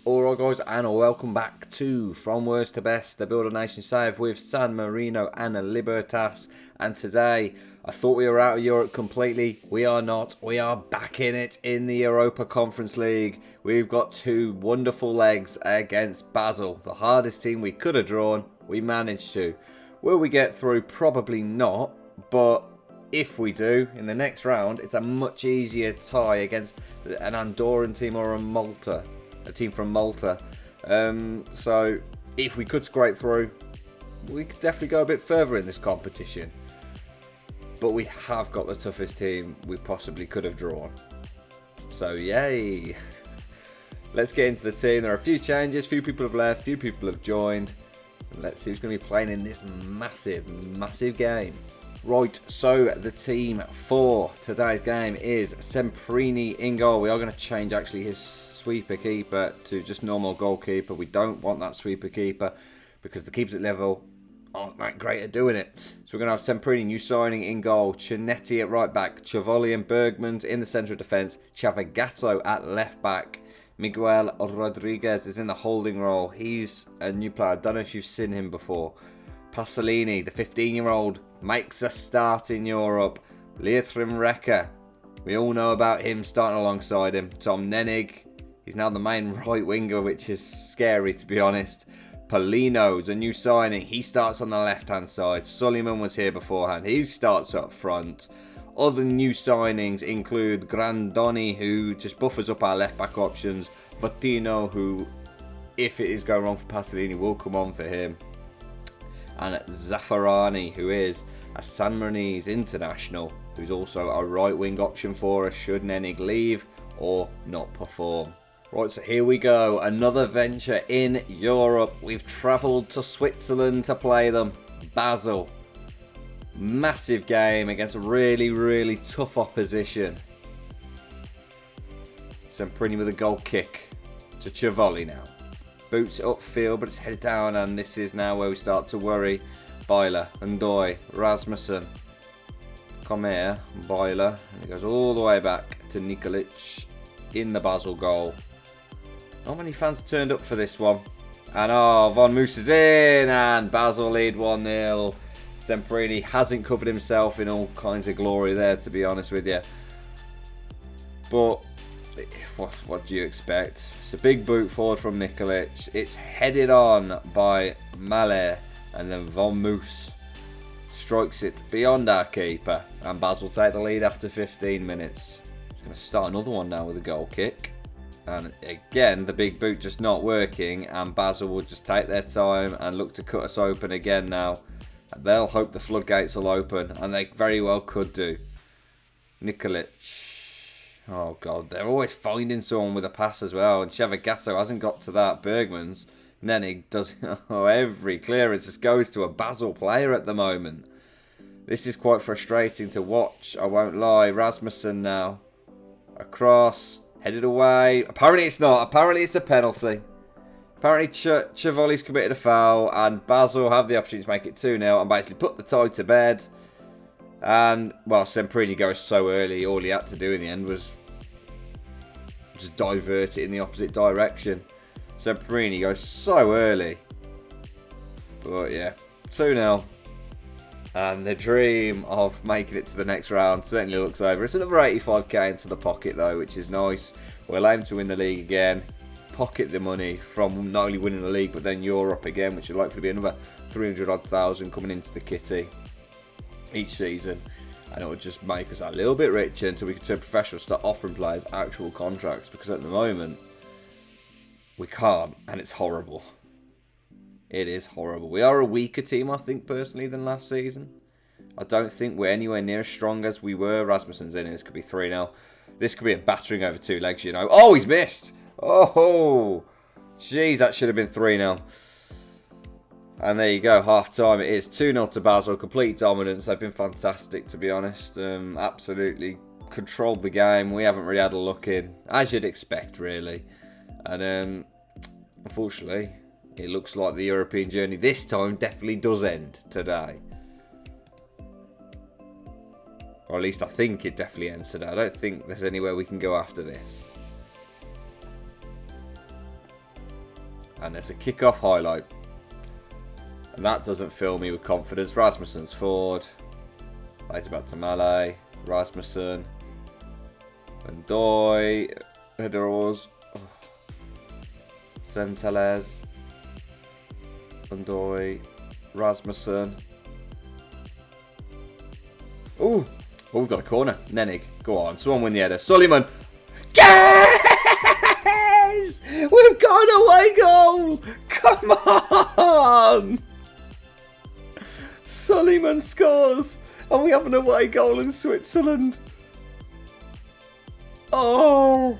Alright guys, and welcome back to From Worst to Best, the Builder Nation save with San Marino and Libertas. And today, I thought we were out of Europe completely. We are not. We are back in it in the Europa Conference League. We've got two wonderful legs against Basel, the hardest team we could have drawn. We managed to. Will we get through? Probably not, but if we do, in the next round, it's a much easier tie against an Andorran team or a team from Malta. So if we could scrape through, we could definitely go a bit further in this competition. But we have got the toughest team we possibly could have drawn. So yay! Let's get into the team. There are a few changes, few people have left, few people have joined. And let's see who's going to be playing in this massive game. Right, so the team for today's game is Semprini in goal. We are going to change actually his sweeper keeper to just normal goalkeeper. We don't want that sweeper keeper because the keepers at level aren't that great at doing it. So we're going to have Semprini, new signing, in goal. Cinetti at right back. Civoli and Bergmans in the centre of defence. Chavagato at left back. Miguel Rodriguez is in the holding role. He's a new player. I don't know if you've seen him before. Pasolini, the 15-year-old, makes a start in Europe. Leothrim Recker, we all know about him starting alongside him. Tom Nenig, he's now the main right winger, which is scary to be honest. Polino's a new signing. He starts on the left-hand side. Suleiman was here beforehand. He starts up front. Other new signings include Grandoni, who just buffers up our left-back options. Bottino, who, if it is going wrong for Pasolini, will come on for him. And Zaffarani, who is a San Marinese international, who's also a right-wing option for us should Nenig leave or not perform. Right, so here we go. Another venture in Europe. We've travelled to Switzerland to play them. Basel. Massive game against really tough opposition. Semprini with a goal kick to Civoli now. Boots it upfield, but it's headed down, and this is now where we start to worry. Byler, Ndoye, Rasmussen. Comer, Byler, and it goes all the way back to Nikolic in the Basel goal. Not many fans turned up for this one. And Von Moos is in, and Basel lead 1-0. Semprini hasn't covered himself in all kinds of glory there, to be honest with you. But what do you expect? It's a big boot forward from Nikolic. It's headed on by Malé, and then Von Moos strikes it beyond our keeper. And Basel take the lead after 15 minutes. He's going to start another one now with a goal kick. And again, the big boot just not working, and Basel will just take their time and look to cut us open again now. They'll hope the floodgates will open, and they very well could do. Nikolic. Oh God, they're always finding someone with a pass as well, and Chavagato hasn't got to that. Bergmans, Nenig does. Every clearance just goes to a Basel player at the moment. This is quite frustrating to watch, I won't lie. Rasmussen now. Across. Headed away. Apparently it's not. Apparently it's a penalty. Apparently Civoli's committed a foul, and Basel have the opportunity to make it 2-0 and basically put the tie to bed. And, well, Semprini goes so early, all he had to do in the end was just divert it in the opposite direction. Semprini goes so early. But yeah, 2-0. And the dream of making it to the next round certainly looks over. It's another 85k into the pocket though, which is nice. We'll aim to win the league again. Pocket the money from not only winning the league, but then Europe again, which will likely be another 300,000 coming into the kitty each season. And it will just make us a little bit richer until we can turn professional, start offering players actual contracts. Because at the moment, we can't, and it's horrible. It is horrible. We are a weaker team, I think, personally, than last season. I don't think we're anywhere near as strong as we were. Rasmussen's in, and this could be 3-0. This could be a battering over two legs, you know. Oh, he's missed! Oh! Jeez, that should have been 3-0. And there you go, half-time. It is 2-0 to Basel. Complete dominance. They've been fantastic, to be honest. Absolutely controlled the game. We haven't really had a look in, as you'd expect, really. And unfortunately, it looks like the European journey this time definitely does end today. Or at least I think it definitely ends today. I don't think there's anywhere we can go after this. And there's a kick-off highlight. And that doesn't fill me with confidence. Rasmussen's forward. Plays about to Malay. Rasmussen. And Doy. Hederos. Centelez. And Doy. Rasmussen. Ooh. Oh, we've got a corner. Nenig. Go on. Someone win the header. Suleiman. Yes! We've got an away goal! Come on! Suleiman scores. And we have an away goal in Switzerland. Oh!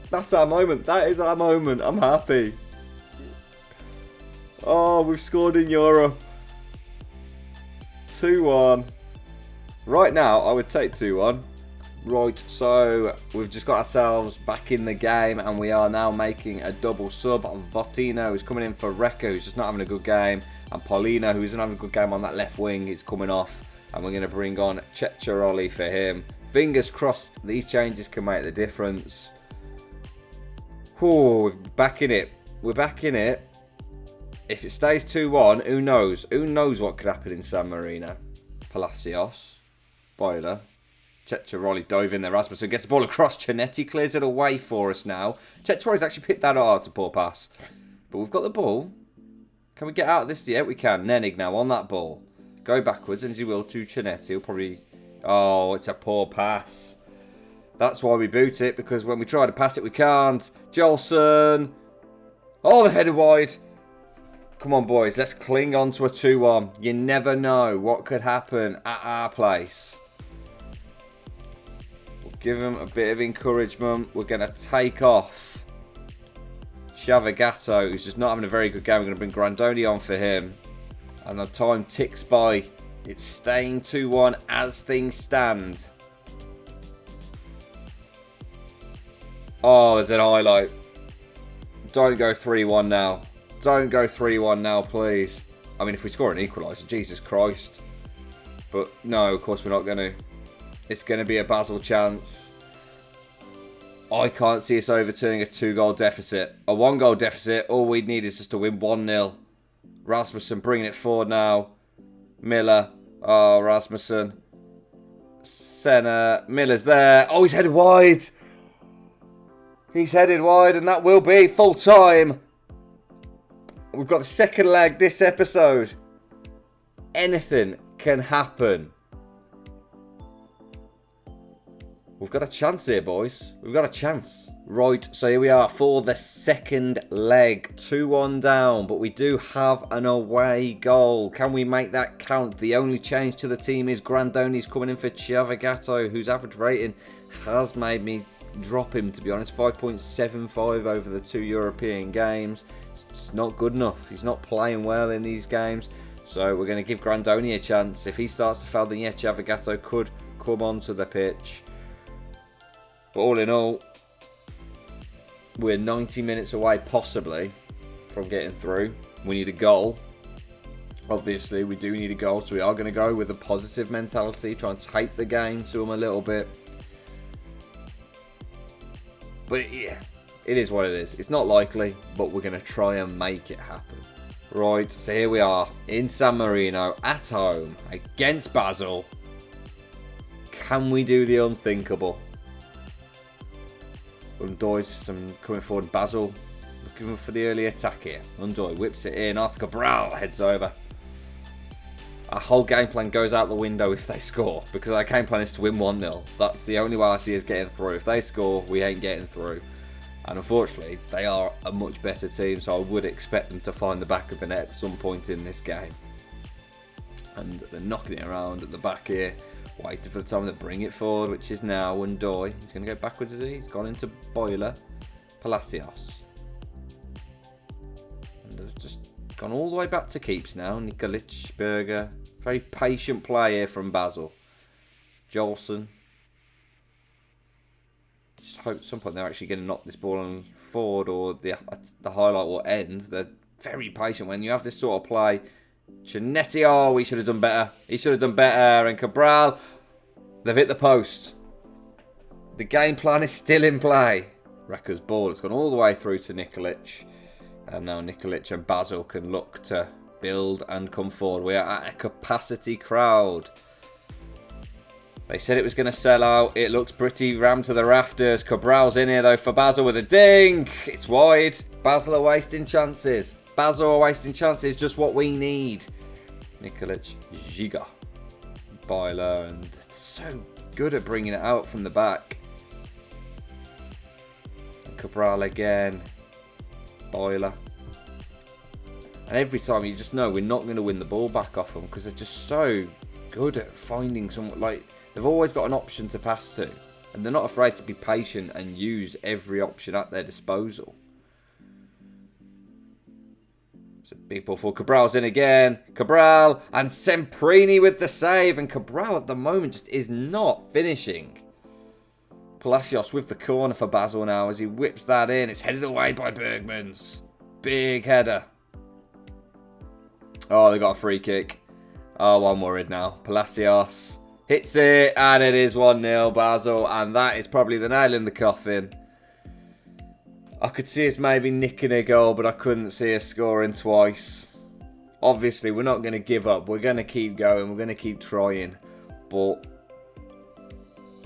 That's our moment. That is our moment. I'm happy. Oh, we've scored in Europe. 2-1. Right now, I would take 2-1. Right, so we've just got ourselves back in the game and we are now making a double sub. Votino is coming in for Recco, who's just not having a good game. And Paulino, who isn't having a good game on that left wing, is coming off. And we're going to bring on Ceccaroli for him. Fingers crossed these changes can make the difference. Whew, we're back in it. We're back in it. If it stays 2-1, who knows? Who knows what could happen in San Marino? Palacios. Boiler. Ceccaroli dove in there. Rasmussen gets the ball across. Cianetti clears it away for us now. Ceccaroli's actually picked that hard. It's a poor pass. But we've got the ball. Can we get out of this? Yeah, we can. Nenig now on that ball. Go backwards, and as he will, to Cianetti. He'll probably... Oh, it's a poor pass. That's why we boot it, because when we try to pass it, we can't. Jolson. Oh, the header wide. Come on, boys. Let's cling on to a 2-1. You never know what could happen at our place. We'll give them a bit of encouragement. We're going to take off Shavagato, who's just not having a very good game. We're going to bring Grandoni on for him. And the time ticks by. It's staying 2-1 as things stand. Oh, there's an highlight. Don't go 3-1 now. Don't go 3-1 now, please. I mean, if we score an equaliser, Jesus Christ. But no, of course we're not going to. It's going to be a Basel chance. I can't see us overturning a 2-goal deficit. A 1-goal deficit, all we'd need is just to win 1-0. Rasmussen bringing it forward now. Miller. Oh, Rasmussen. Senna. Miller's there. Oh, he's headed wide. He's headed wide, and that will be full time. We've got the second leg this episode. Anything can happen. We've got a chance here, boys. We've got a chance. Right, so here we are for the second leg. 2-1 down, but we do have an away goal. Can we make that count? The only change to the team is Grandoni's coming in for Ciavagato, whose average rating has made me drop him, to be honest. 5.75 over the 2 European games. It's not good enough. He's not playing well in these games. So we're going to give Grandoni a chance. If he starts to fail, then yeah, Ciavagato could come onto the pitch. But all in all, we're 90 minutes away, possibly, from getting through. We need a goal. Obviously, we do need a goal, so we are going to go with a positive mentality, try and take the game to them a little bit. But yeah, it is what it is. It's not likely, but we're going to try and make it happen. Right, so here we are in San Marino, at home, against Basel. Can we do the unthinkable? Undoy's coming forward. Basel looking for the early attack here. Undoy whips it in. Arthur Cabral heads over. Our whole game plan goes out the window if they score, because our game plan is to win 1-0. That's the only way I see us getting through. If they score, we ain't getting through. And unfortunately, they are a much better team, so I would expect them to find the back of the net at some point in this game. And they're knocking it around at the back here, waiting for the time to bring it forward, which is now Undoy. He's going to go backwards, is he? He's gone into Boiler. Palacios. And they've just gone all the way back to keeps now. Nikolic, Berger. Very patient play here from Basel. Jolson. Just hope at some point they're actually going to knock this ball on forward, or the highlight will end. They're very patient when you have this sort of play. Cianetti, oh, he should have done better. He should have done better. And Cabral, they've hit the post. The game plan is still in play. Recker's ball, it's gone all the way through to Nikolic. And now Nikolic and Basel can look to build and come forward. We are at a capacity crowd. They said it was going to sell out. It looks pretty rammed to the rafters. Cabral's in here though for Basel with a dink. It's wide. Basel are wasting chances. Basel are wasting chances. Just what we need. Nikolic, Giga, Byler, and so good at bringing it out from the back. And Cabral again. Byler. And every time you just know we're not going to win the ball back off them because they're just so good at finding someone. Like, they've always got an option to pass to. And they're not afraid to be patient and use every option at their disposal. So big ball for Cabral's in again. Cabral and Semprini with the save. And Cabral at the moment just is not finishing. Palacios with the corner for Basel now as he whips that in. It's headed away by Bergmans. Big header. Oh, they got a free kick. Oh, I'm worried now. Palacios hits it, and it is 1-0 Basel, and that is probably the nail in the coffin. I could see us maybe nicking a goal, but I couldn't see us scoring twice. Obviously, we're not going to give up. We're going to keep going. We're going to keep trying. But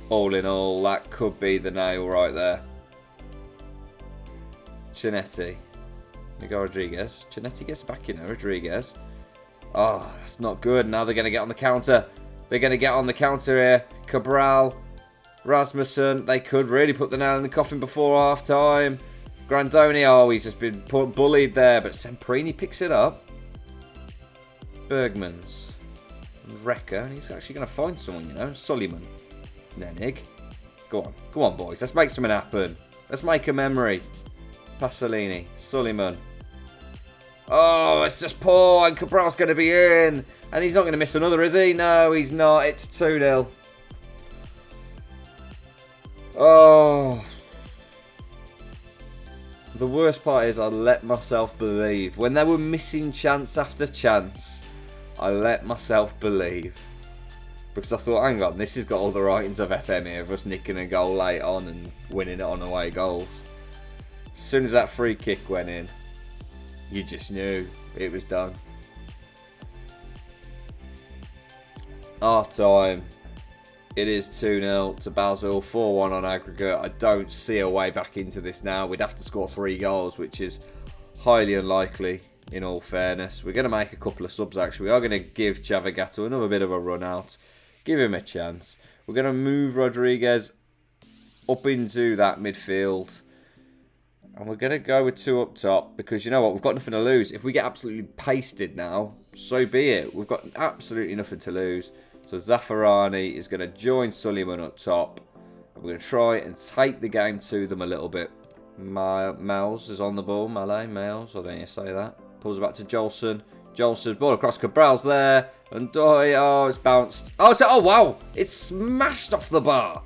all in all, that could be the nail right there. Chinetti. Miguel Rodriguez. Chinetti gets back, you know, Rodriguez. Oh, that's not good. Now they're going to get on the counter. They're going to get on the counter here. Cabral, Rasmussen. They could really put the nail in the coffin before half-time. Grandoni, oh, he's just been bullied there. But Semprini picks it up. Bergmans. Wrecker. He's actually going to find someone, you know. Suleiman. Nenig. Go on. Go on, boys. Let's make something happen. Let's make a memory. Pasolini. Suleiman. Oh, it's just poor, and Cabral's going to be in. And he's not going to miss another, is he? No, he's not. It's 2-0. Oh. The worst part is I let myself believe. When they were missing chance after chance, I let myself believe. Because I thought, hang on, this has got all the writings of FM here, of us nicking a goal late on and winning it on away goals. As soon as that free kick went in, you just knew it was done. Half time. It is 2-0 to Basel, 4-1 on aggregate. I don't see a way back into this now. We'd have to score 3 goals, which is highly unlikely, in all fairness. We're going to make a couple of subs, actually. We are going to give Chavagato another bit of a run out. Give him a chance. We're going to move Rodriguez up into that midfield. And we're going to go with 2 up top because, you know what, we've got nothing to lose. If we get absolutely pasted now, so be it. We've got absolutely nothing to lose. So Zaffarani is going to join Suleiman up top. And we're going to try and take the game to them a little bit. Miles is on the ball. Miles, I don't know how you say that. Pulls it back to Jolson. Jolson, ball across, Cabral's there. And Doy, oh, it's bounced. Oh, wow, it's smashed off the bar.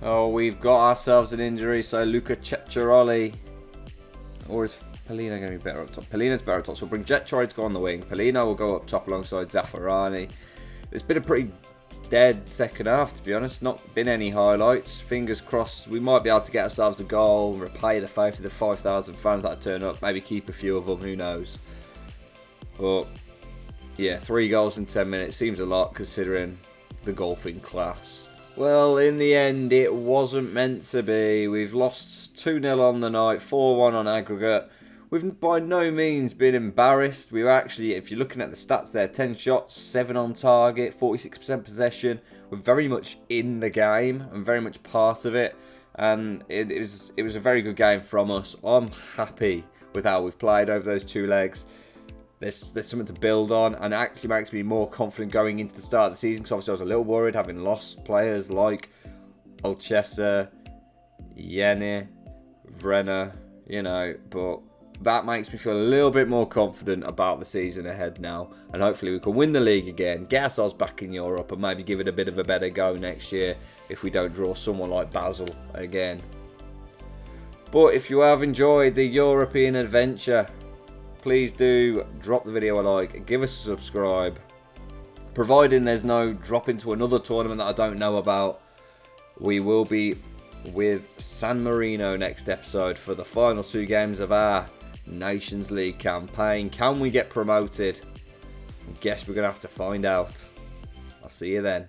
Oh, we've got ourselves an injury, so Luca Ceccaroli. Or is Polino going to be better up top? Polino's better up top, so we'll bring Ceccaroli to go on the wing. Polino will go up top alongside Zaffarani. It's been a pretty dead second half, to be honest. Not been any highlights. Fingers crossed we might be able to get ourselves a goal, repay the faith of the 5,000 fans that turn up. Maybe keep a few of them, who knows. But, yeah, 3 goals in 10 minutes seems a lot considering the golfing class. Well, in the end, it wasn't meant to be. We've lost 2-0 on the night, 4-1 on aggregate. We've by no means been embarrassed. We were actually, if you're looking at the stats there, 10 shots, 7 on target, 46% possession. We're very much in the game and very much part of it. And it was a very good game from us. I'm happy with how we've played over those 2 legs. There's something to build on, and it actually makes me more confident going into the start of the season, because obviously I was a little worried having lost players like Olchesa, Yene, Vrenna, you know, but that makes me feel a little bit more confident about the season ahead now, and hopefully we can win the league again, get ourselves back in Europe, and maybe give it a bit of a better go next year if we don't draw someone like Basel again. But if you have enjoyed the European adventure, please do drop the video a like, give us a subscribe. Providing there's no drop into another tournament that I don't know about, we will be with San Marino next episode for the final 2 games of our Nations League campaign. Can we get promoted? I guess we're going to have to find out. I'll see you then.